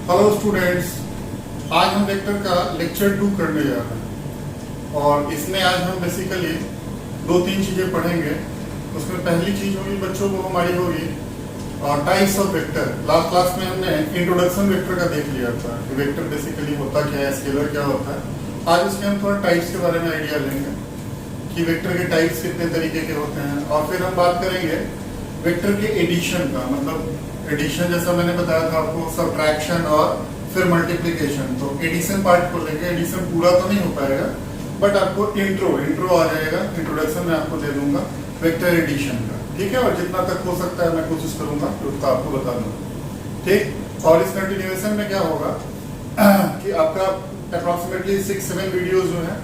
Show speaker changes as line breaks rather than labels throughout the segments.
Hello students, आज हम vector का लेक्चर 2 करने जा रहे हैं और इसमें आज हम बेसिकली 2-3 चीज़ें पढ़ेंगे। उसमें पहली चीज़ होगी बच्चों को हमारी होगी types of vector. Last class में हमने इंट्रोडक्शन वेक्टर का देख लिया था कि वेक्टर बेसिकली होता क्या है, स्केलर क्या होता है। आज इसमें हम थोड़ा टाइप्स के बारे में आइडिया लेंगे कि वेक्टर के टाइप्स कितने तरीके के होते हैं, और फिर हम बात करेंगे वेक्टर के एडिशन का। मतलब एडिशन जैसा मैंने बताया था आपको, सब्ट्रैक्शन और फिर मल्टीप्लिकेशन। तो एडिशन पार्ट को लेंगे। एडिशन पूरा तो नहीं हो पाएगा बट आपको इंट्रो आ जाएगा। इंट्रोडक्शन में आपको दे दूंगा वेक्टर एडिशन का, ठीक है। और जितना तक हो सकता है मैं कोशिश करूंगा कि उसका आपको बता दूंगा, ठीक। और इस कंटिन्यूएशन में क्या होगा कि आपका अप्रोक्सीमेटली 6-7 वीडियोज जो है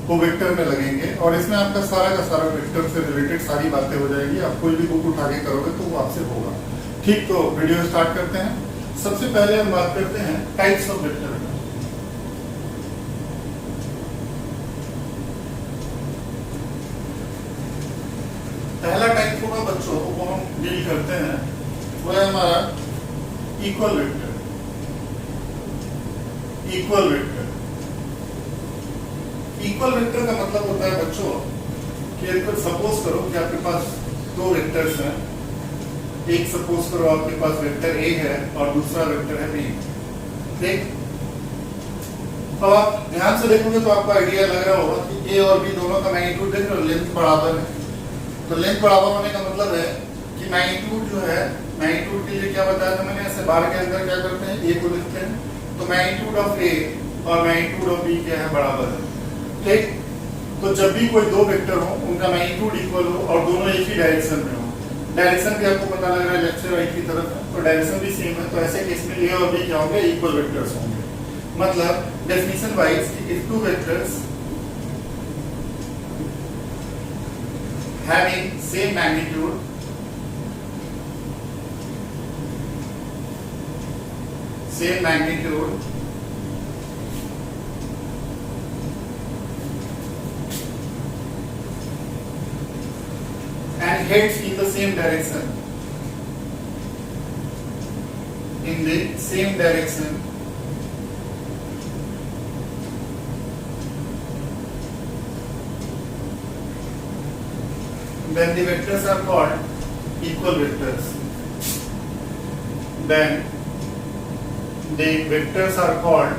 वो वेक्टर में लगेंगे और इसमें आपका सारा का सारा वेक्टर से रिलेटेड सारी बातें हो जाएगी। आप कोई भी बुक उठा के करोगे तो वो आपसे होगा, ठीक। तो वीडियो स्टार्ट करते हैं। सबसे पहले हम बात करते हैं टाइप्स ऑफ वेक्टर। पहला टाइप होगा बच्चों वो हम डील करते हैं, वो है हमारा equal vector. Equal vector equal vector का मतलब होता है बच्चों कि अगर सपोज करो कि आपके पास दो वेक्टर्स हैं। एक सपोज करो आपके पास वेक्टर ए है और दूसरा वेक्टर है बी, ठीक। अब आप ध्यान से देखोगे तो आपको आइडिया लग रहा होगा कि ए और बी दोनों का मैग्नीट्यूड देख रहे हो, लेंथ बराबर है। तो लेंथ बराबर होने का मतलब है कि मैग्नीट्यूड जो है, मैग्नीट्यूड के लिए क्या बताया था मैंने, ऐसे बार के अंदर क्या करते हैं, ए को लिखते हैं। तो मैग्नीट्यूड ऑफ ए और मैग्नीट्यूड ऑफ बी क्या है, बराबर है, ठीक। तो जब भी कोई दो वेक्टर हो उनका मैग्नीट्यूड इक्वल हो और दोनों एक ही डायरेक्शन में हो, डायरेक्शन भी आपको पता लग रहा है लेफ्ट से राइट की तरफ है, तो डायरेक्शन भी सेम है, तो ऐसे केस में ए और बी क्या होंगे, इक्वल वेक्टर्स होंगे। मतलब definition wise if two vectors having same magnitude and heads in the same direction, then the vectors are called equal vectors. Then the vectors are called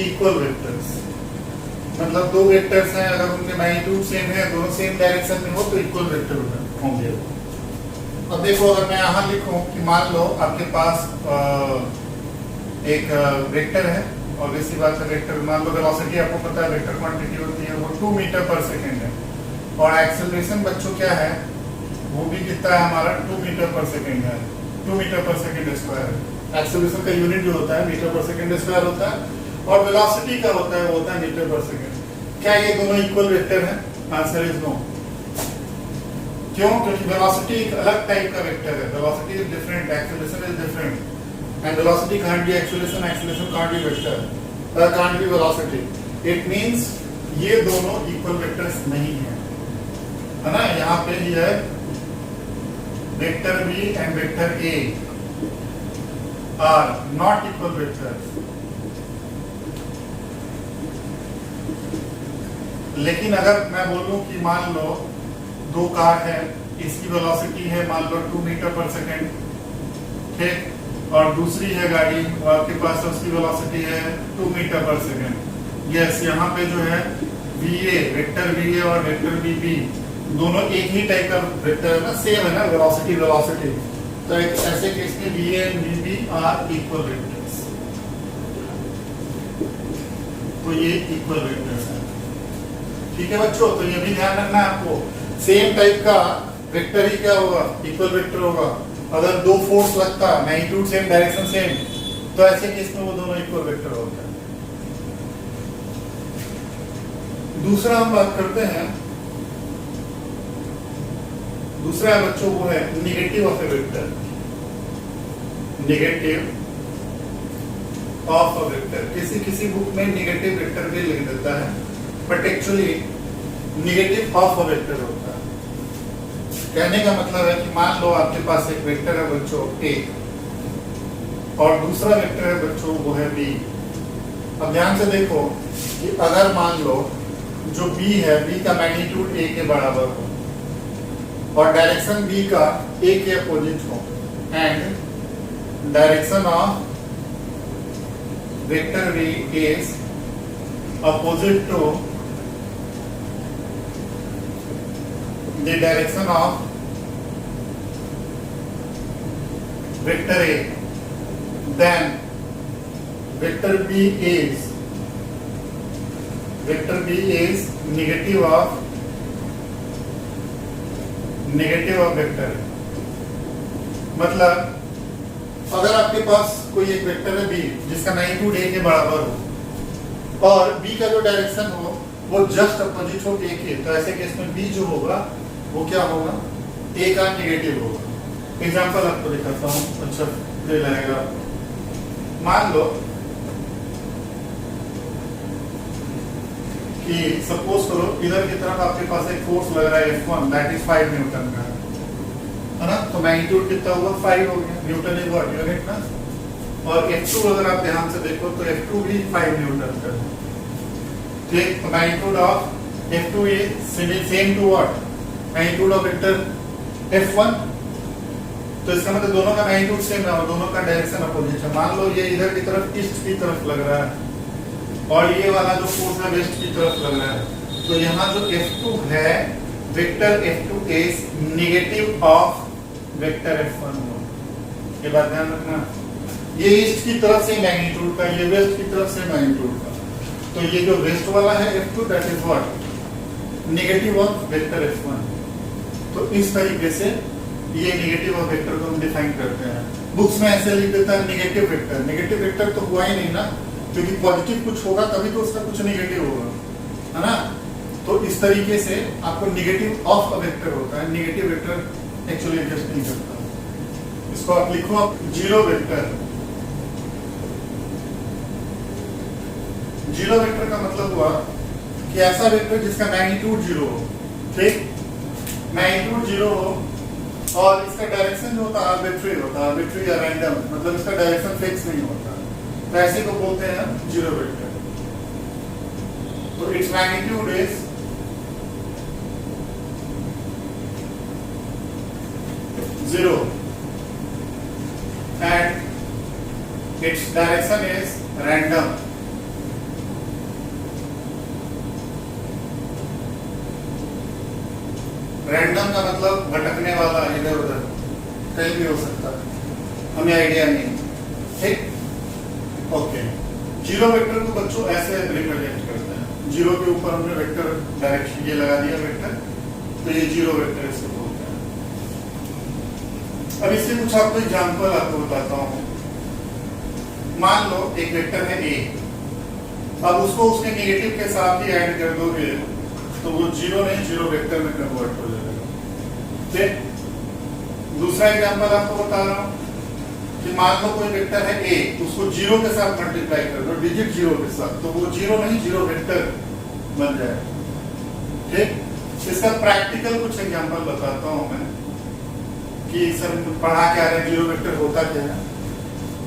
equal vectors. मतलब दो vectors हैं, अगर उनके magnitude same है, दोनों same direction में हो तो इक्वल वेक्टर होंगे। अब देखो, अगर मैं यहाँ लिखूं कि मान लो आपके पास एक वेक्टर है और इसी बात है वेक्टर, मान लो वेलोसिटी आपको पता है वेक्टर क्वांटिटी होती है वो 2 मीटर पर सेकेंड है, और एक्सेलरेशन बच्चों क्या है, वो भी कितना है हमारा 2 मीटर पर सेकेंड है, 2 metre per second square. Acceleration का यूनिट जो होता है मीटर पर सेकेंड स्क्वायर होता है, और वेलोसिटी का होता है वो होता है मीटर पर सेकेंड। क्या ये दोनों इक्वल वेक्टर है? Answer is no. क्यों? क्योंकि वेलोसिटी एक अलग टाइप का वेक्टर है, velocity is different, acceleration is different. And velocity can't be acceleration, acceleration can't be vector, can't be velocity. It means ये दोनों equal vectors नहीं है, है ना। यहाँ पे ही है vector B and vector A are not equal vectors. लेकिन अगर मैं बोलूं कि मान लो दो कार है, इसकी वेलोसिटी है मान लो 2 मीटर पर सेकेंड, ठीक, और दूसरी है गाड़ी और आपके पास उसकी वेलोसिटी है 2 मीटर पर सेकेंड। यस, यहाँ पे जो है VA, वेक्टर VA और वेक्टर VB दोनों एक ही टाइप का वेक्टर है ना, सेम है ना वेलोसिटी। तो एक ऐसे केस में VA and VB are equal vectors. तो ये इक्वल वेक्टर्स है, ठीक है बच्चों। तो ये भी ध्यान रखना है आपको, सेम टाइप का वेक्टर ही क्या होगा, इक्वल वेक्टर होगा। अगर दो फोर्स लगता है, मैग्नीट्यूड सेम, डायरेक्शन सेम, तो ऐसे केस में वो दोनों इक्वल वेक्टर होते हैं। दूसरा हम बात करते हैं, दूसरा बच्चों वो है negative of A vector. Negative of a vector, किसी बुक में नेगेटिव वेक्टर भी लिख देता है, but actually negative of a vector होता है। कहने का मतलब है कि मान लो आपके पास एक वेक्टर है बच्चों ए और दूसरा वेक्टर है बच्चों वो है बी। अब ध्यान से देखो कि अगर मान लो जो बी है, बी का मैग्नीट्यूड ए के बराबर हो और डायरेक्शन बी का ए के अपोजिट हो and direction of vector B is opposite to the direction of vector A, then vector B is negative of vector A। मतलब अगर आपके पास कोई एक वेक्टर है B जिसका मैग्नीट्यूड A के बराबर हो और B का जो डायरेक्शन हो वो जस्ट अपोजिट हो A के, तो ऐसे केस में B जो होगा वो क्या होगा, A का नेगेटिव होगा। एग्जांपल आपको दिखाता हूँ, अच्छा ले लगेगा। मान लो कि सपोज करो इधर की तरफ आपके पास एक फोर्स लग रहा है F1 दैट इज 5 न्यूटन का, है ना। तो मैग्नीट्यूड कितना होगा, 5 हो गया। न्यूटन इज व्हाट, यूनिट ना। और F2 अगर आप ध्यान से देखो तो F2 भी 5 न्यूटन का है, ठीक। तो magnitude of F2 is same to what, magnitude of vector F1। तो इसका मतलब दोनों का मैग्नीट्यूड सेम है और दोनों का डायरेक्शन अपोजिट है। मान लो ये इधर की तरफ ईस्ट की तरफ लग रहा है और ये वाला जो फोर्स है वेस्ट की तरफ लग रहा है, तो यहाँ जो F2 है vector F2 is negative of vector F1 हो। ये बात ध्यान रखना, ये ईस्ट की तरफ से मैग्नीट्यूड का, ये वेस्ट की तरफ से मैग्नीट्यूड का, तो ये जो वेस्ट वाला है F2 that is what, negative of vector F1। तो इस तरीके से ये नेगेटिव ऑफ वेक्टर को हम डिफाइन करते हैं। बुक्स में ऐसे लिख देता है नेगेटिव वेक्टर। नेगेटिव वेक्टर तो हुआ ही नहीं ना, क्योंकि पॉजिटिव कुछ होगा तभी तो उसका कुछ नेगेटिव होगा, है ना। तो इस तरीके से आपको नेगेटिव ऑफ अ वेक्टर होता है, नेगेटिव वेक्टर एक्चुअली एग्जिस्ट नहीं करता। इसको आप लिखो आप जीरो वेक्टर। जीरो वेक्टर का मतलब हुआ कि ऐसा वेक्टर जिसका मैग्नीट्यूड जीरो हो, ठीक, मैग्नीट्यूड जीरो हो और इसका डायरेक्शन जो होता है आर्बिट्री होता है, आर्बिट्री या रैंडम, मतलब इसका डायरेक्शन फिक्स नहीं होता, तो ऐसे को बोलते हैं जीरो वेक्टर। तो its magnitude is zero and its direction is random. Random का मतलब भटकने वाला, इधर उधर कहीं भी हो सकता है, हमें आइडिया नहीं, ठीक। ओके, जीरो वेक्टर को बच्चों ऐसे रिप्रेजेंट करते हैं। जीरो के ऊपर हमने वेक्टर डायरेक्शन ये लगा दिया वेक्टर, तो ये जीरो वेक्टर इसको बोलते हैं। अब इसके कुछ आपको एग्जांपल आपको बताता हूँ। मान लो एक वेक्टर है A, अब उसको उसके नेगेटिव के साथ ही ऐड कर दोगे तो वो जीरो नहीं जीरो वेक्टर में कन्वर्ट हो जाएगा, ठीक। दूसरा एग्जांपल आपको बता रहा हूं कि मान लो कोई वेक्टर है A, उसको जीरो के साथ मल्टीप्लाई कर दो, डिजिट जीरो के साथ, तो वो जीरो नहीं जीरो वेक्टर बन जाएगा, ठीक। इसका प्रैक्टिकल कुछ एग्जांपल बताता हूं मैं कि सर पढ़ा क्या रहे, जीरो वेक्टर होता क्या है।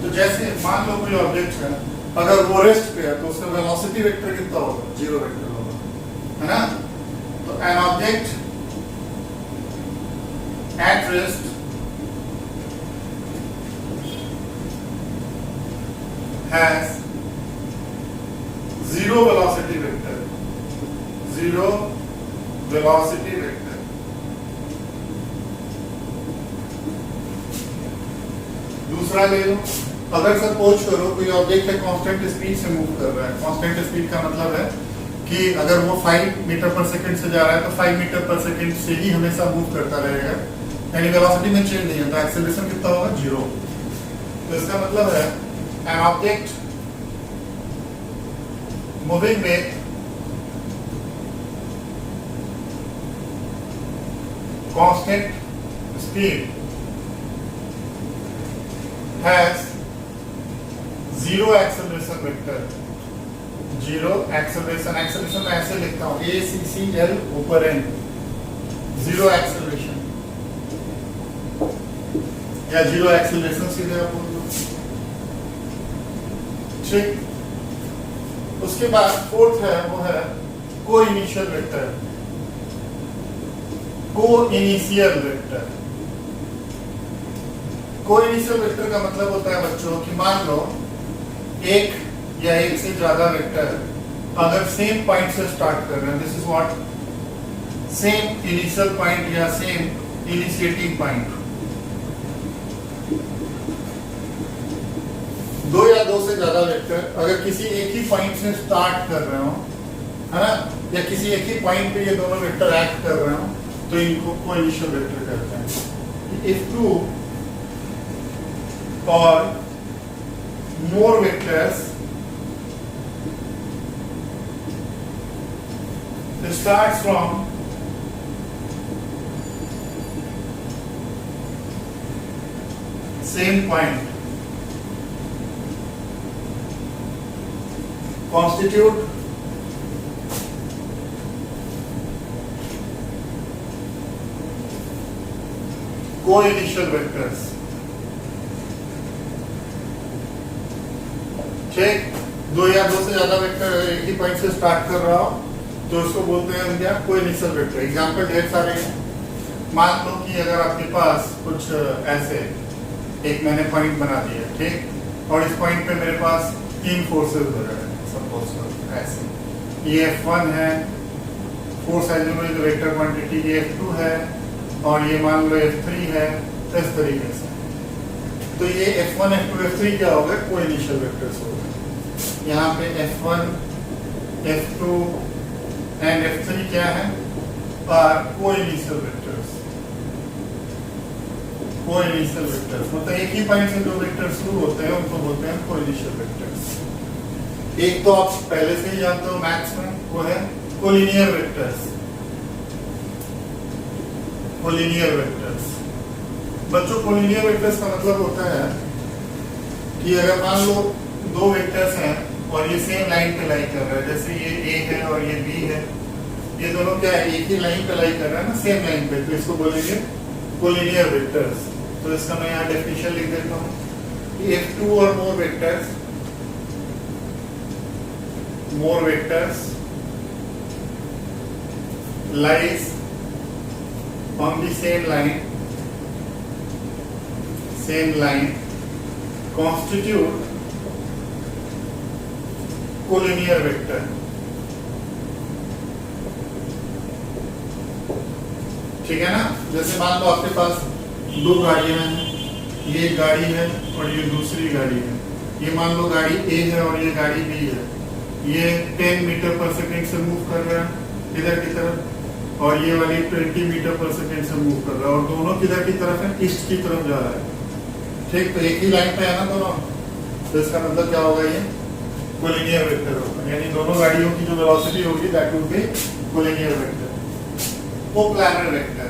तो जैसे मान लो कोई ऑब्जेक्ट है, अगर वो रेस्ट पे है तो उसका वेलोसिटी वेक्टर कितना होगा, जीरो वेक्टर होगा, है ना। तो an object at rest has zero velocity vector, zero velocity vector. दूसरा ले लो, अगर सपोज करो कोई ऑब्जेक्ट है कांस्टेंट स्पीड से मूव कर रहा है। कांस्टेंट स्पीड का मतलब है कि अगर वो 5 मीटर पर सेकंड से जा रहा है तो 5 मीटर पर सेकंड से ही हमेशा मूव करता रहेगा, यानी वेलोसिटी में चेंज नहीं होता, एक्सेलरेशन कितना होगा, जीरो। तो इसका मतलब है an object moving with constant speed has zero acceleration vector, zero acceleration, acceleration मैं ऐसे लिखता हूँ ACCL ऊपर N, zero acceleration, या जीरो एक्सीलरेशन सीधे आप बोल दो। ठीक, उसके बाद फोर्थ है वो है को इनिशियल वेक्टर। को इनिशियल वेक्टर, को इनिशियल वेक्टर का मतलब होता है बच्चों कि मान लो एक या एक से ज्यादा वेक्टर अगर सेम पॉइंट से स्टार्ट कर रहे हैं, this is what same initial point या सेम इनिशिएटिंग पॉइंट। दो या दो से ज्यादा वेक्टर अगर किसी एक ही पॉइंट से स्टार्ट कर रहे हो, है ना, या किसी एक ही पॉइंट पे ये दोनों वेक्टर एक्ट कर रहे हो, तो इनको को इनिशियल वेक्टर कहते हैं। इफ टू और more vectors starts from same point constitute co-initial vectors। ठीक, दो या दो से ज्यादा वेक्टर एक ही पॉइंट से स्टार्ट कर रहा हो तो उसको बोलते हैं हम क्या, को इनिशियल वेक्टर। एग्जांपल ढेर सारे हैं। मान लो कि अगर आपके पास कुछ ऐसे एक मैंने पॉइंट बना दिया, ठीक, और इस पॉइंट पे मेरे पास तीन फोर्सेस वगैरह हैं, सपोज करो ऐसे, ये F1 है, फोर्स एलिमेंट वेक्टर क्वांटिटी ये F2 है, और ये मान लो F3 है, इस तरीके से। तो ये F1 F2 F3 क्या होगा, को इनिशियल वेक्टर्स होगा। यहाँ पे F1 F2 एंड F3 क्या है, आर को इनिशियल वेक्टर्स। को इनिशियल वेक्टर्स मतलब एक ही पॉइंट से जो वेक्टर शुरू होते हैं उनको बोलते हैं को इनिशियल वेक्टर्स। एक तो आप पहले से ही जानते हो मैथ्स में, वो है कोलिनियर वेक्टर्स। कोलिनियर वेक्टर्स बच्चों, कोलिनियर वेक्टर्स का मतलब होता है कि अगर मान लो दो वेक्टर्स हैं और ये सेम लाइन पे लाई कर रहा है, जैसे ये A है और ये B है, ये दोनों क्या है, एक ही लाइन पे लाई कर रहा है ना, सेम लाइन पे, तो इसको बोलेंगे कोलिनियर वेक्टर्स। तो इसका मैं यहाँ डेफिनेशन लिख देता हूँ कि F2 और more vectors lies on the same line constitute collinear vector. ठीक है ना, जैसे मान लो आपके पास दो गाड़ियां हैं, ये गाड़ी है और ये दूसरी गाड़ी है। ये मान लो गाड़ी A है और ये गाड़ी B है। ये 10 मीटर पर सेकेंड से मूव कर रहा है इधर की तरफ, और ये वाली 20 मीटर पर सेकेंड से मूव कर रहा है, और दोनों किधर की तरफ है, ईस्ट की तरफ जा रहा है। ठीक, तो एक ही लाइन पे है ना दोनों, तो इसका मतलब क्या होगा, ये कोलिनियर वेक्टर होगा, यानी दोनों गाड़ियों की जो वेलोसिटी होगी that would B collinear vector. Coplanar vector,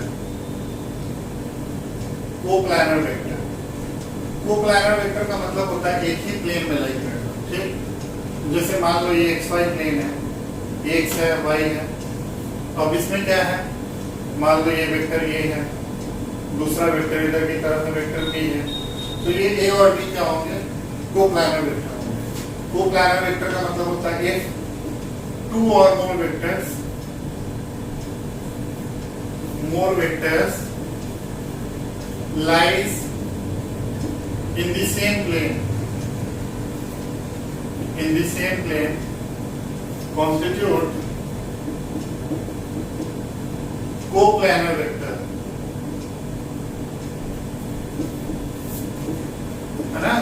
coplanar vector, coplanar vector का मतलब होता है एक ही प्लेन में लाई करना। ठीक, जैसे मान लो ये XY प्लेन है, X है Y है, अब इसमें क्या है, मान लो ये वेक्टर ये है, दूसरा वेक्टर इधर की तरफ है वेक्टर B है, तो ये A और B क्या होंगे, कोप्लानर वेक्टर। कोप्लानर वेक्टर का मतलब होता है if two or more vectors lies in the same plane constitute coplanar vector, है ना।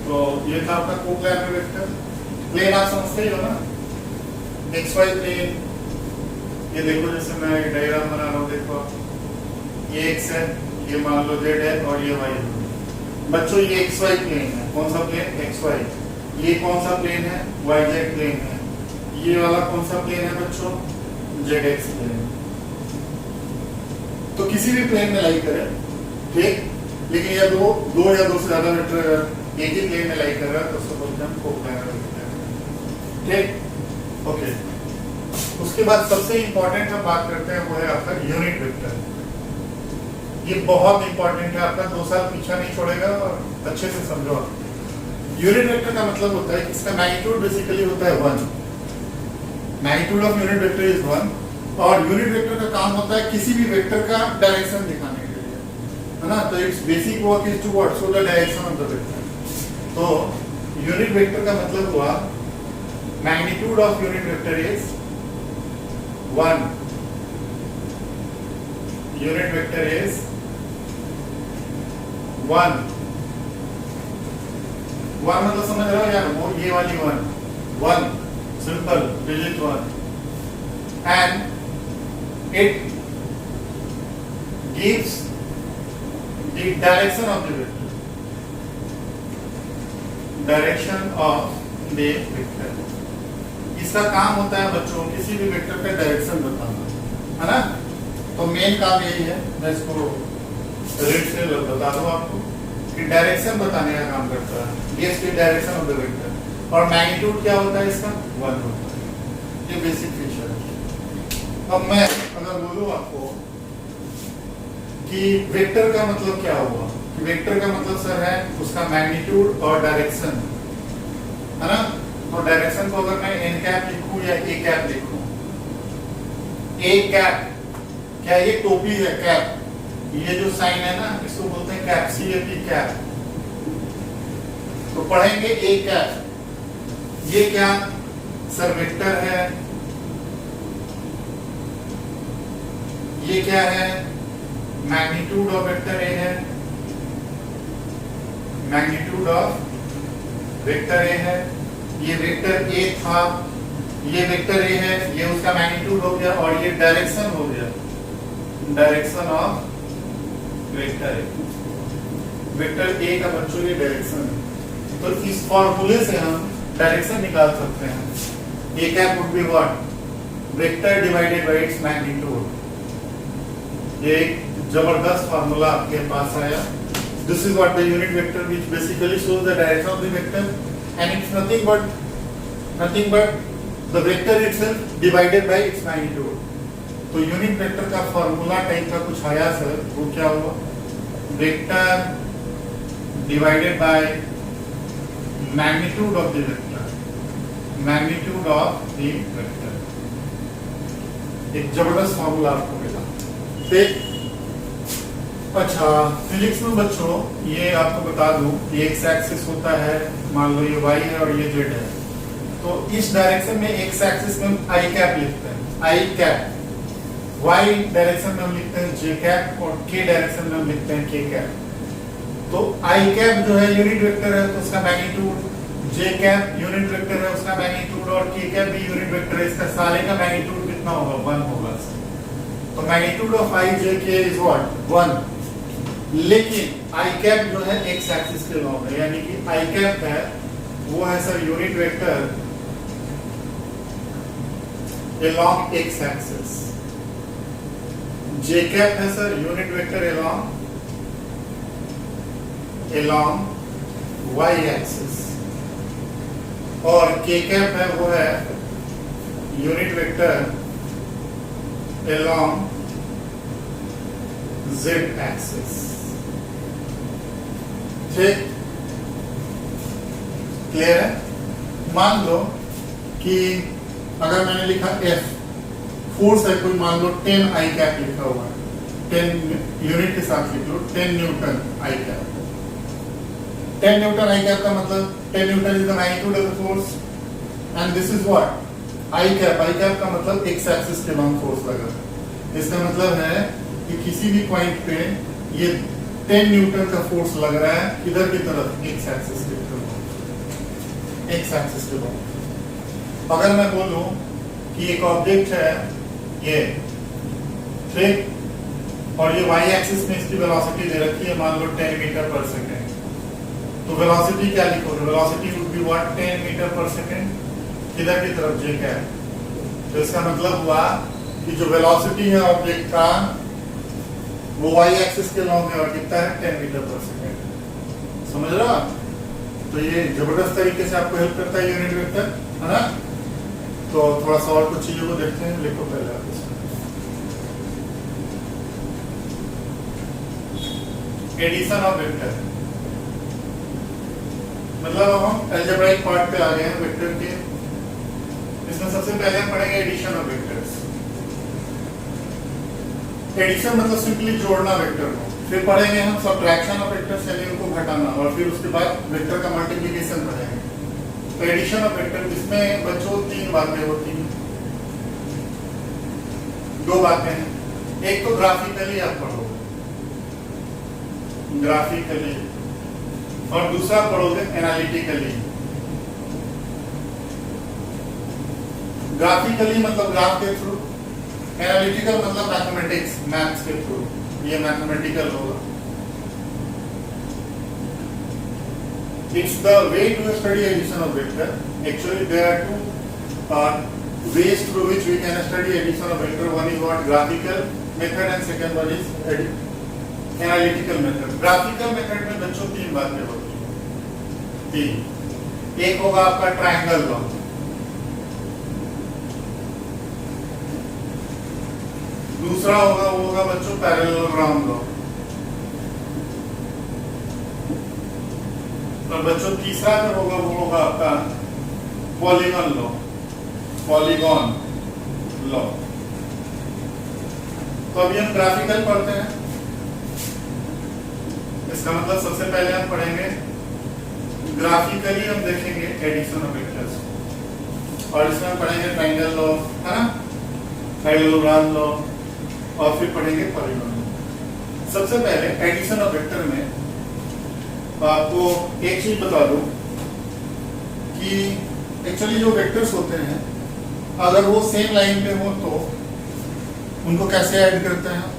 तो ये था आपका कोप्लानर वेक्टर। प्लेन आप समझते ही हो ना, XY प्लेन, ये देखो जैसे मैं डायग्राम बना रहा हूँ, देखो ये X है, ये मान लो Z है और ये Y है। बच्चों ये XY प्लेन है, कौन सा प्लेन, XY। ये कौन सा प्लेन है, YZ प्लेन है। ये वाला कौन सा प्लेन है बच्चों, ZX प्लेन। तो किसी भी प्लेन में लाई करे, ठीक, लेकिन ये दो या दो से ज्यादा वेक्टर एक ही प्लेन में लाई कर रहा है तो उसको बोलते हैं कोप्लानर वेक्टर। ठीक, ओके। उसके बाद सबसे इंपॉर्टेंट हम बात करते हैं वो है आपका यूनिट वेक्टर। ये बहुत इंपॉर्टेंट है, आपका 2 साल पीछा नहीं छोड़ेगा और अच्छे से समझो आप। यूनिट वेक्टर का मतलब होता है कि इसका मैग्नीट्यूड बेसिकली होता है 1, magnitude of unit vector is 1, और यूनिट वेक्टर का काम होता है किसी भी वेक्टर का डायरेक्शन दिखाने के लिए, है ना। तो its basic work is to what, show the direction of the vector. तो यूनिट वेक्टर का मतलब हुआ magnitude of unit vector is 1, unit vector is 1 मतलब समझ रहे हो यार, वो ये वाली 1 simple digit 1, and it gives the direction of the vector, direction of the vector। इसका काम होता है बच्चों किसी भी वेक्टर का डायरेक्शन बताना, है ना। तो मेन काम यही है, मैं इसको रेड से बता दूं आपको कि डायरेक्शन बताने का काम करता है, ये इसकी डायरेक्शन ऑफ द वेक्टर। और मैग्नीट्यूड क्या होता है इसका, 1 होता है। ये बेसिक फीचर है। अब मैं अगर बोलूं आपको कि वेक्टर का मतलब क्या हुआ, कि वेक्टर का मतलब सर है उसका मैग्नीट्यूड और डायरेक्शन, है ना। तो डायरेक्शन को अगर मैं एन कैप लिखूं या ए कैप लिखूं, ए कैप क्या ये टोपी है, कैप, ये जो साइन है ना इसको बोलते हैं कैप, CAP कैप। तो पढ़ेंगे ए कैप, ये क्या सर वेक्टर है, ये क्या है मैग्नीट्यूड ऑफ वेक्टर ए है, मैग्नीट्यूड ऑफ वेक्टर ए है, ये वेक्टर ए था, ये वेक्टर ए है, ये उसका मैग्नीट्यूड हो गया, और ये डायरेक्शन हो गया, direction of vector A. Vector A का बच्चों ये डायरेक्शन है। तो इस फॉर्मूले से हम डायरेक्शन निकाल सकते हैं। A cap would be what, vector divided by its magnitude. ये एक जबरदस्त फार्मूला आपके पास आया। This is what the unit vector which basically shows the direction of the vector, and it's nothing but the vector itself divided by its magnitude. तो unit vector का formula type का कुछ आया सर, वो क्या हुआ, vector divided by magnitude of the vector, magnitude of the vector. एक जबरदस्त फॉर्मूला आपको मिला। अच्छा, फिजिक्स में बच्चों ये आपको बता दूं, ये एक्स एक्सिस होता है, मान लो ये y है और ये z है। तो इस डायरेक्शन में एक्स एक्सिस में हम आई कैप लिखते हैं, आई कैप। y डायरेक्शन में हम लिखते हैं j कैप, और k डायरेक्शन में हम लिखते हैं k कैप। तो i कैप जो है यूनिट वेक्टर है, तो उसका magnitude, j cap unit vector है, उसका मैग्नीट्यूड, और k कैप भी यूनिट वेक्टर है, इसका सारे का मैग्नीट्यूड कितना होगा, 1 होगा। तो magnitude of i j k is what, 1। लेकिन i कैप जो है x एक्सिस के लॉन्ग है, यानी कि i कैप है वो है sir unit vector along x axis. j cap है sir unit vector along y axis, और k कैप है वो है unit vector along z axis. ठीक, क्लियर है। मान लो कि अगर मैंने लिखा F, फोर्स है कोई, मान लो 10 आई कैप लिखा हुआ है, 10 यूनिट के साथ लिख लो 10 न्यूटन आई कैप। 10 न्यूटन आई कैप का मतलब 10 Newton is the magnitude of the force, and this is what I cap. I cap का मतलब एक्स एक्सिस के लॉन्ग फोर्स लगा है। इसका मतलब है कि किसी भी पॉइंट पे ये 10 न्यूटन का फोर्स लग रहा है, किधर की तरफ, एक्स एक्सिस की तरफ, एक्स एक्सिस के लॉन्ग। अगर मैं बोलूं कि एक ऑब्जेक्ट है ये, ठीक, और ये y एक्सिस में इसकी वेलोसिटी दे रखी है, मान लो 10 मीटर पर सेकेंड। तो वेलोसिटी क्या लिखोगे, velocity would be what, 10 metre per second, किधर की तरफ, j कैप। तो इसका मतलब हुआ कि जो वेलोसिटी है ऑब्जेक्ट का वो y एक्सिस के लॉन्ग है, और कितना है, 10 मीटर पर सेकेंड। समझ रहे हो आप। तो ये जबरदस्त तरीके से आपको हेल्प करता है यूनिट वेक्टर, है ना। तो थोड़ा सा और कुछ चीजों को देखते हैं, लिखो पहले आप इसमें। एडिशन ऑफ वेक्टर, मतलब अब हम अलजेब्राइक पार्ट पे आ गए हैं वेक्टर के। इसमें सबसे पहले हम पढ़ेंगे एडिशन ऑफ वेक्टर्स। एडिशन मतलब सिंपली जोड़ना वेक्टर को। फिर पढ़ेंगे हम सब्ट्रैक्शन ऑफ वेक्टर्स, यानी उनको घटाना, और फिर उसके बाद वेक्टर का मल्टीप्लिकेशन पढ़ेंगे। तो एडिशन ऑफ वेक्टर, इसमें बच्चों तीन बातें होती हैं, दो बातें हैं। एक तो ग्राफिकली आप पढ़ोगे, ग्राफिकली, और दूसरा पढ़ोगे एनालिटिकली। ग्राफिकली मतलब ग्राफ के थ्रू, एनालिटिकल मतलब मैथमेटिक्स, मैथ्स के थ्रू, ये मैथमेटिकल होगा। It's the way to study addition of vector. Actually, there are two ways through which we can study addition of vector. One is what graphical method, and second one is analytical method. Graphical method में बच्चों तीन बातें होती हैं, तीन। एक होगा आपका ट्रायंगल लॉ, दूसरा होगा बच्चों पैरेललोग्राम लॉ, और बच्चों तीसरा जो होगा वो होगा आपका पॉलीगॉन लॉ, पॉलीगॉन लॉ। तो अभी हम ग्राफिकल पढ़ते हैं। इसका मतलब सबसे पहले हम पढ़ेंगे ग्राफिकली, हम देखेंगे एडिशन ऑफ वेक्टर्स, और इसमें हम पढ़ेंगे ट्रायंगल लॉ, है ना, पैरेललोग्राम लॉ, और फिर पढ़ेंगे पॉलीगॉन लॉ। सबसे पहले एडिशन ऑफ वेक्टर में आपको एक चीज बता दूं कि एक्चुअली जो वेक्टर्स होते हैं, अगर वो सेम लाइन पे हो तो उनको कैसे ऐड करते हैं,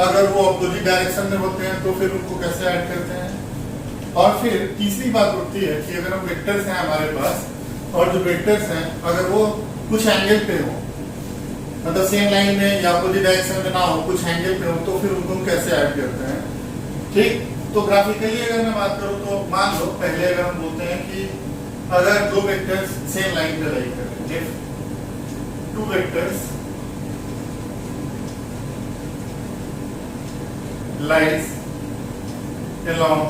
अगर वो अपोजिट डायरेक्शन में होते हैं तो फिर उनको कैसे ऐड करते हैं। और फिर तीसरी बात होती है कि अगर हम वेक्टर्स हैं हमारे पास, और जो वेक्टर्स हैं अगर वो कुछ एंगल पे हो, मतलब सेम लाइन में या अपोजिट डायरेक्शन में ना हो, कुछ एंगल पे हो, तो फिर उनको कैसे ऐड करते हैं। ठीक, तो ग्राफिकली अगर मैं बात करूं तो मान लो पहले अगर हम बोलते हैं कि अगर दो वेक्टर्स सेम लाइन पे लाई करें, if two vectors lies along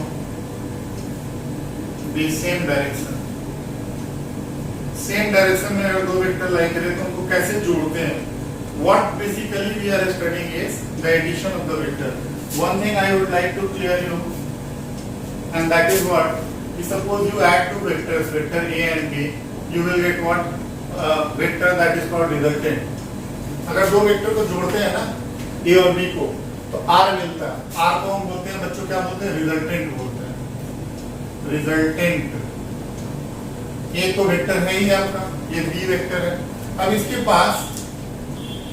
the same direction, same direction में अगर दो वेक्टर लाई करें तो उनको कैसे जोड़ते हैं। What basically we are studying is the addition of the vector. One thing I would like to clear you, and that is what, suppose you add two vectors, vector A and B, you will get what, vector that is called resultant. अगर दो vector को जोड़ते हैं ना, A और B को, तो R मिलता है। R को हम बोलते हैं बच्चों, क्या बोलते हैं, रिजल्टेंट बोलते हैं, रिजल्टेंट। ये तो वेक्टर है ही आपका, ये B वेक्टर है। अब इसके पास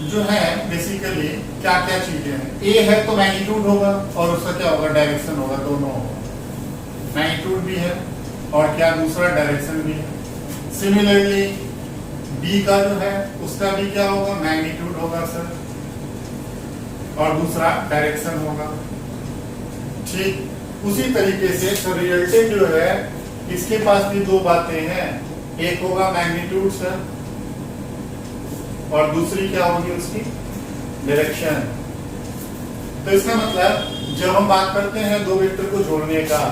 जो है बेसिकली क्या क्या चीजें हैं। A है तो मैग्नीट्यूड होगा, और उसका क्या होगा, डायरेक्शन होगा, दोनों होगा। मैग्नीट्यूड भी है और क्या दूसरा डायरेक्शन भी है। सिमिलरली B का जो है उसका भी क्या होगा, मैग्नीट्यूड होगा सर, और दूसरा डायरेक्शन होगा। ठीक उसी तरीके से रिजल्टेंट जो है इसके पास भी दो बातें हैं, एक होगा मैग्नीट्यूड सर, और दूसरी क्या होगी उसकी, डायरेक्शन। तो इसका मतलब जब हम बात करते हैं दो वेक्टर को जोड़ने का,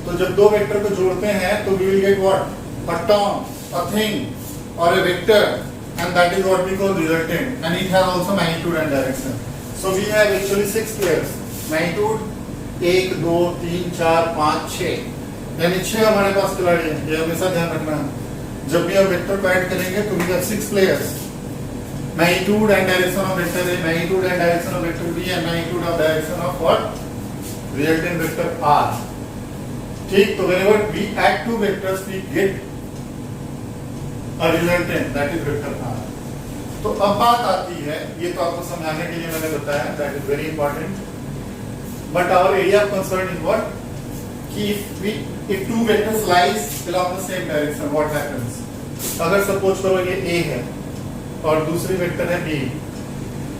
तो जब दो वेक्टर को जोड़ते हैं तो we will get what, a term, a thing और a vector, and that is what we call resultant, and it has also magnitude and direction. So we have actually 6 pairs, magnitude 1 2 3 4 5 6, यानी 6 हमारे पास खिलाड़ी हैं। ये हमेशा ध्यान रखना, जब भी हम वेक्टर को ऐड करेंगे तो we have 6 players, magnitude and direction of vector A, magnitude and direction of vector B, and magnitude of direction of what, resultant vector R. ठीक, तो whenever we add two vectors we get a resultant, that is vector R. तो अब बात आती है, ये तो आपको समझाने के लिए मैंने बताया, that is very important, but our area of concern is what, कि if two vectors lies along the same direction, what happens? अगर सपोज करो ये A है और दूसरी वेक्टर है B,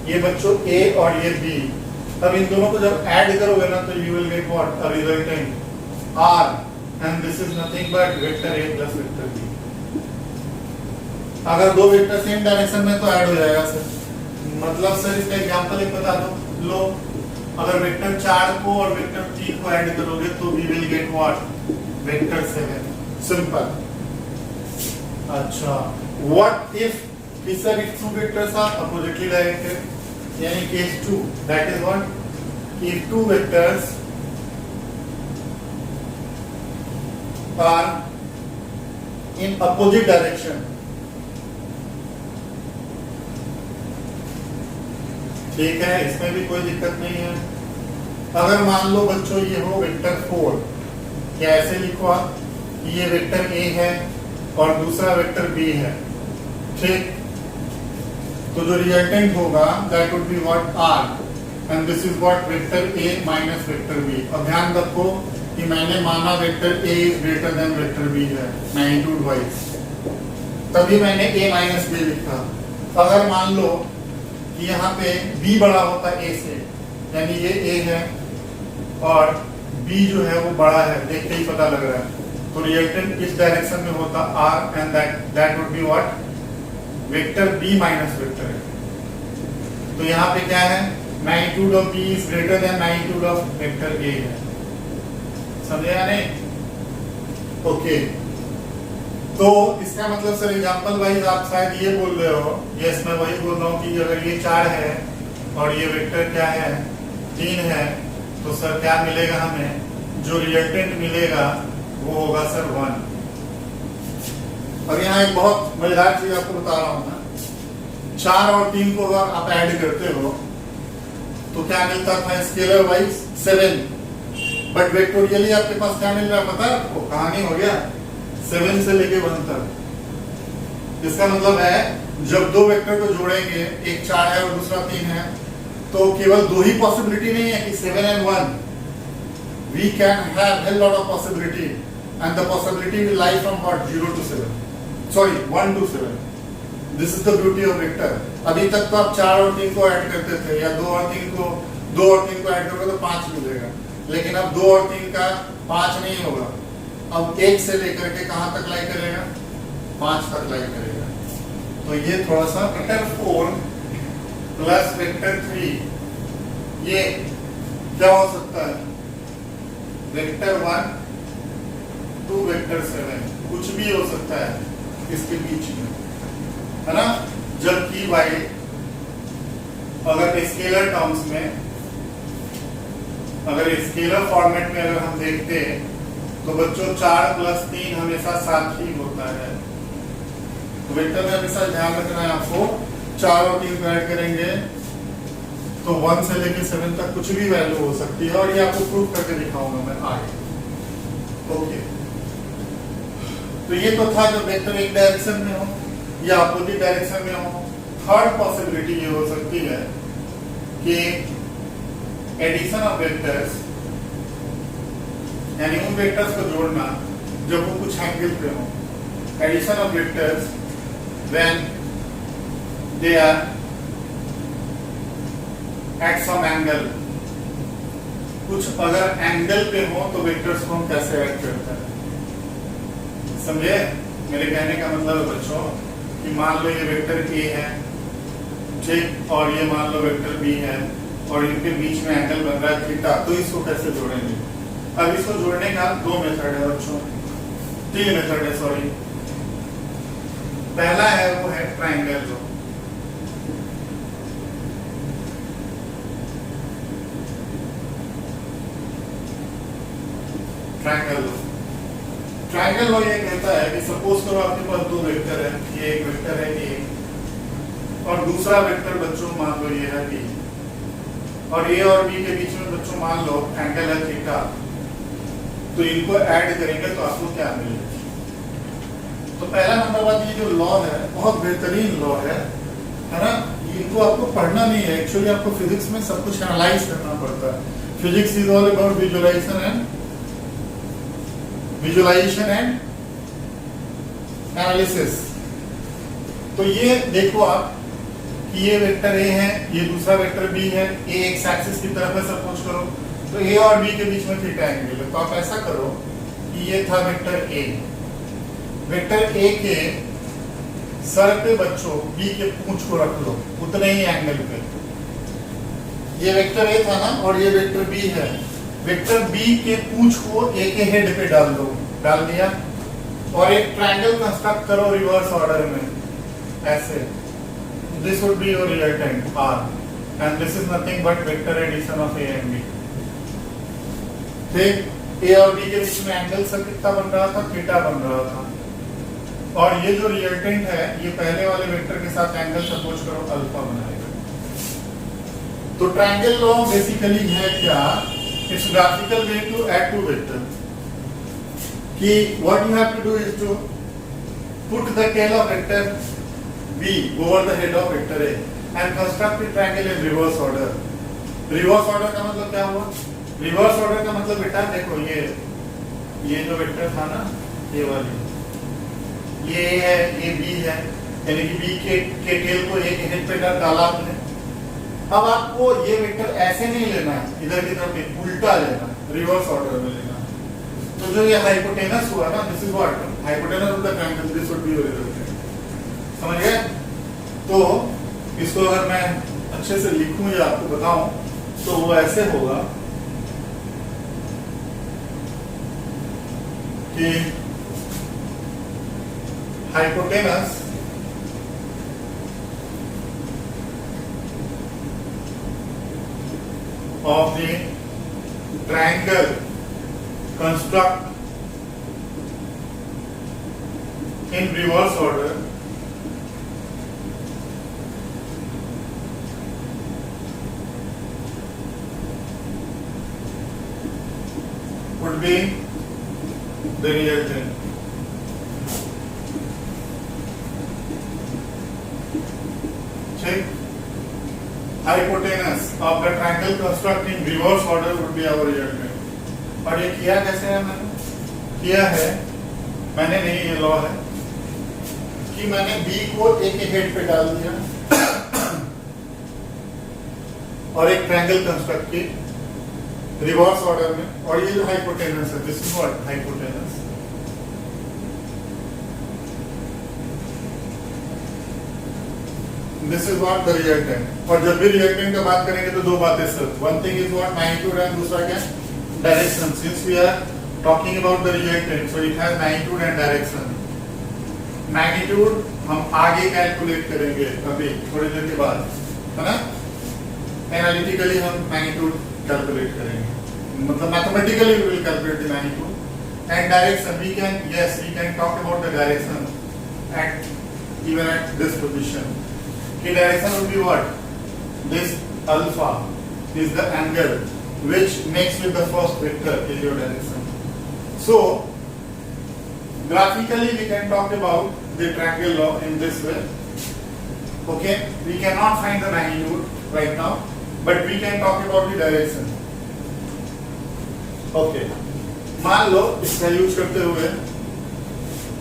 ये बच्चों A और ये B, अब इन दोनों को जब ऐड करोगे ना तो you will get what, a resultant R, and this is nothing but vector A plus vector B। अगर दो वेक्टर सेम डायरेक्शन में तो ऐड हो जाएगा सर। मतलब सर इसका एग्जांपल एक बता दो, लो अगर वेक्टर 4 को और वेक्टर 3 को ऐड करोगे तो we will get what, vector 7। Simple. अच्छा, what if sir if two vectors are oppositely directed, यानी case 2, that is what, if two vectors are in opposite direction. ठीक है, इसमें भी कोई दिक्कत नहीं है। अगर मान लो बच्चों ये हो वेक्टर 4, क्या ऐसे लिखो आप, ये वेक्टर ए है और दूसरा वेक्टर बी है, ठीक, तो जो रिजल्टेंट होगा that would be what, R, and this is what vector A minus vector B. अब ध्यान रखो कि मैंने माना vector A is greater than vector B है मैग्नीट्यूड वाइज, तभी मैंने ए माइनस बी लिखा। अगर मान लो कि यहाँ पे b बड़ा होता है a से, यानी ये a है और b जो है वो बड़ा है, देखते ही पता लग रहा है, तो रिजल्टेंट इस डायरेक्शन में होता r and that would be what, vector b minus vector a। तो यहाँ पे क्या है, magnitude of b is greater then magnitude of vector a है। समझे या नहीं? ओके, तो इसका मतलब सर एग्जांपल वाइज आप शायद ये बोल रहे हो, यस मैं वही बोल रहा हूँ कि अगर ये 4 है और ये वेक्टर क्या है, 3 है, तो सर क्या मिलेगा हमें, जो रिजल्टेंट मिलेगा वो होगा सर 1। और यहाँ एक बहुत मजेदार चीज आपको बता रहा हूँ ना, 4 और 3 को अगर आप ऐड करते हो तो क्या मिलता था स्केलर वाइज 7, बट वेक्टोरियली आपके पास क्या मिल रहा है पता है आपको, कहानी हो गया 7 से लेके 1 तक। इसका मतलब है जब दो वेक्टर को जोड़ेंगे, एक 4 है और दूसरा 3 है, तो केवल दो ही पॉसिबिलिटी नहीं है कि 7 and 1, we can have hell lot of possibility and the possibility will lie from what, 0 to 7, sorry 1 to 7. This is the beauty of vector। अभी तक तो आप 4 और 3 को ऐड करते थे, या 2 और 3 को ऐड करोगे तो 5 मिलेगा, लेकिन अब 2 और 3 का 5 नहीं होगा, अब 1 से लेकर के कहां तक लाई करेगा, 5 तक लाई करेगा। तो ये थोड़ा सा वेक्टर 4 प्लस वेक्टर 3, ये क्या हो सकता है, वेक्टर 1 टू वेक्टर 7, कुछ भी हो सकता है इसके बीच में, है ना। जबकि भाई अगर स्केलर टर्म्स में, अगर स्केलर फॉर्मेट में अगर हम देखते हैं तो बच्चों 4 प्लस 3 हमेशा 7 ही होता है। तो वेक्टर में हमेशा ध्यान रखना है आपको, 4 और 3 को ऐड करेंगे तो 1 से लेकर 7 तक कुछ भी वैल्यू हो सकती है, और ये आपको प्रूव करके दिखाऊंगा मैं आगे। ओके, तो ये तो था जब वेक्टर एक डायरेक्शन में हो या अपोजिट डायरेक्शन में हो। थर्ड पॉसिबिलिटी ये हो सकती है कि एडिशन ऑफ वेक्टर्स, यानी उन वेक्टर्स को जोड़ना जब वो कुछ एंगल पे हो, addition of vectors when they are at some angle, कुछ अगर एंगल पे हो तो वेक्टर्स को हम कैसे ऐड करते हैं, समझे मेरे कहने का मतलब है बच्चों कि मान लो ये वेक्टर ए है, ठीक, और ये मान लो वेक्टर बी है और इनके बीच में एंगल बन रहा है थीटा, तो इसको कैसे जोड़ेंगे। अब इसको जोड़ने का 2 मेथड है बच्चों, 3 मेथड है सॉरी। पहला है वो है ट्राइंगल लो, ट्राइंगल लो। ट्राइंगल लो ये कहता है कि सपोज करो आपके पास 2 वेक्टर है, ये एक वेक्टर है ए और दूसरा वेक्टर बच्चों मान लो ये है बी, और ए और बी के बीच में बच्चों मान लो एंगल है थीटा, तो इनको ऐड करेंगे तो आपको क्या मिलेगा। तो पहला नंबर बात, ये जो लॉ है बहुत बेहतरीन लॉ है ना, इनको आपको पढ़ना नहीं है, एक्चुअली आपको फिजिक्स में सब कुछ एनालाइज करना पड़ता है। Physics is all about visualisation and analysis. तो ये देखो आप कि ये वेक्टर ए है, ये दूसरा वेक्टर बी है, ए एक्स एक्सिस की तरफ है सपोज करो, तो ए और बी के बीच में थीटा एंगल है। तो आप ऐसा करो कि ये था वेक्टर ए, वेक्टर ए के सर पे बच्चों बी के पूंछ को रख लो उतने ही एंगल पे, ये वेक्टर ए था ना, और ये वेक्टर बी है। वेक्टर बी के पूंछ को ए के हेड पे डाल दो, डाल दिया, और एक ट्रायंगल कंस्ट्रक्ट करो रिवर्स ऑर्डर में ऐसे। This would be your resultant R, and this is nothing but vector addition of A and B. ठीक, ए और बी के बीच में एंगल सब कितना बन रहा था, थीटा बन रहा था। और ये जो रिजल्टेंट है ये पहले वाले वेक्टर के साथ एंगल सपोज करो अल्फा बनाएगा। तो ट्रायंगल लॉ बेसिकली है क्या, it's graphical way to add two vector कि what you have to do is to put the tail of vector B over the head of vector A and construct the triangle in reverse order. Reverse order का मतलब क्या हुआ, reverse order का मतलब बेटा देखो, ये जो वेक्टर था ना, ये वाली, ये है, ये बी है, यानी कि बी के टेल को ए के हेड पे डाला आपने। अब आपको ये वेक्टर ऐसे नहीं लेना है, इधर की तरफ उल्टा लेना, रिवर्स ऑर्डर में लेना। तो जो ये हाइपोटेनस हुआ ना, this is what hypotenuse of the triangle, this would be your resultant. समझ गए? तो इसको अगर मैं अच्छे से लिखूं या आपको बताऊं तो वो ऐसे होगा कि hypotenuse of the triangle construct in reverse order would be the reactant. Hypotenuse of the triangle construct in reverse order would be our reactant. और ये किया कैसे है, मैंने किया है, मैंने नहीं, ये लॉ है कि मैंने B को A के हेड पे डाल दिया और एक ट्रायंगल कंस्ट्रक्ट की रिवर्स ऑर्डर में, और ये जो हाइपोटेनस है, this is what hypotenuse. This is what the resultant. और जब भी रिजल्टेंट का बात करेंगे तो दो बातें sir, one thing is what magnitude and दूसरा क्या direction. Since we are talking about the resultant so it has magnitude and direction. Magnitude हम आगे कैलकुलेट करेंगे अभी थोड़ी देर के बाद, है ना। एनालिटिकली हम मैग्नीट्यूड कैलकुलेट करेंगे, मतलब mathematically we will calculate the magnitude and direction. We can, yes we can talk about the direction at even at this position. The direction will be what? This alpha is the angle which makes with the first vector is your direction. So graphically we can talk about the triangle law in this way. Okay, we cannot find the magnitude right now, but we can talk about the direction. Okay, मान लो इसका use करते हुए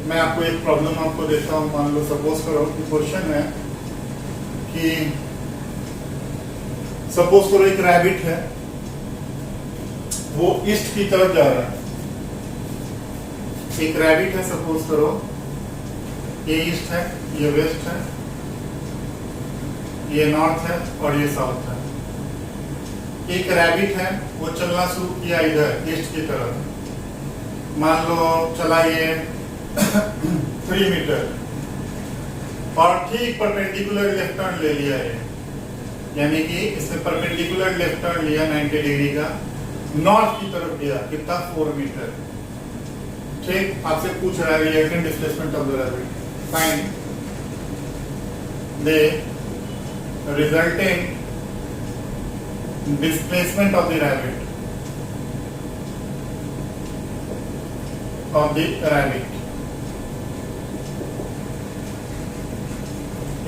मैं आपको एक problem आपको देता हूँ। मान लो सपोज करो कि क्वेश्चन है कि सपोज करो एक रैबिट है, वो ईस्ट की तरफ जा रहा है। एक रैबिट है, सपोज करो ये ईस्ट है, ये वेस्ट है, ये नॉर्थ है और ये साउथ है। एक रैबिट है, वो चलना शुरू किया इधर ईस्ट की तरफ, मान लो चला ये 3 मीटर और ठीक परपेंडिकुलर लेफ्ट टर्न ले लिया है, यानी कि इसने परपेंडिकुलर लेफ्ट टर्न लिया 90 डिग्री का, नॉर्थ की तरफ गया, कितना 4 मीटर। ठीक, आपसे पूछ रहा है reactant displacement of the rabbit, find the resultant displacement of the rabbit.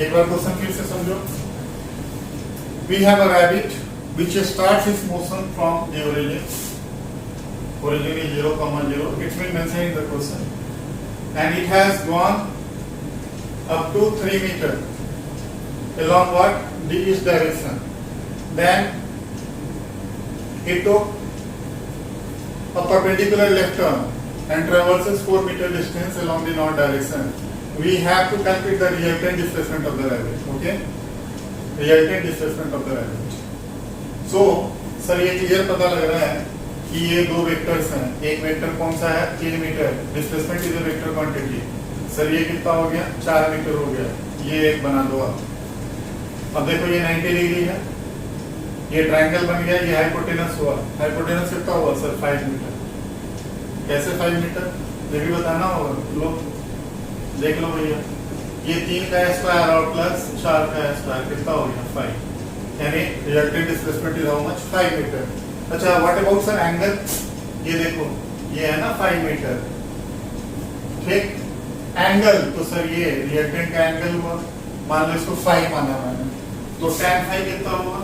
एक बार क्वेश्चन फिर से समझो। We have a rabbit which starts its motion from the origin. Origin is 0,0. It's been mentioned in the question, and it has gone up to 3 meters along what the east direction. Then it took a perpendicular left turn and traverses 4 meter distance along the north direction. We have to calculate the resultant displacement of the rabbit. Okay, resultant displacement of the rabbit. So sir ये clear पता लग रहा है कि ये दो vectors हैं। एक वेक्टर कौन सा है 3 metre, displacement is a vector quantity. Sir ये कितना हो गया 4 मीटर हो गया। ये एक बना दो आप। अब देखो ये 90 डिग्री है, ये ट्रायंगल बन गया, ये हाइपोटेनस हुआ। हाइपोटेनस कितना हुआ सर 5 मीटर। कैसे 5 मीटर ये भी बताना होगा। लो देख लो भैया, ये 3 का स्क्वायर और प्लस 4 का स्क्वायर कितना हो गया 5, यानी resultant displacement is how much 5 metre. अच्छा व्हाट अबाउट सर एंगल, ये देखो ये है ना 5 मीटर, ठीक। एंगल तो सर ये रिजल्टेंट का एंगल हुआ, मान लो इसको 5 माना मैंने, तो tan फाई कितना हुआ,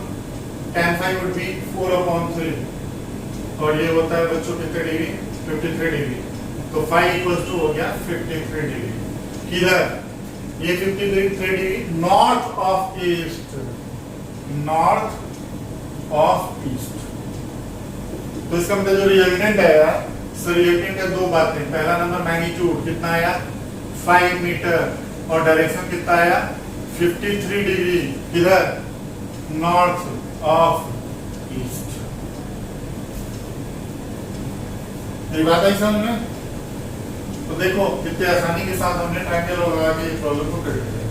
tan फाई वुड बी 4/3, और ये होता है बच्चों कितने डिग्री 53 डिग्री, तो फाई इक्वल्स टू हो गया 53 डिग्री। किधर ये 53 degree north of east, north of east. तो इसका मतलब जो रिजल्टेंट आया सर, रिजल्टेंट का दो बातें, पहला नंबर मैग्नीट्यूड कितना आया 5 मीटर, और डायरेक्शन कितना आया 53 डिग्री, किधर नॉर्थ ऑफ ईस्ट। ये बात आई समझ में। तो देखो कितने आसानी के साथ हमने ट्रायंगल लगा के प्रॉब्लम को कर दिया।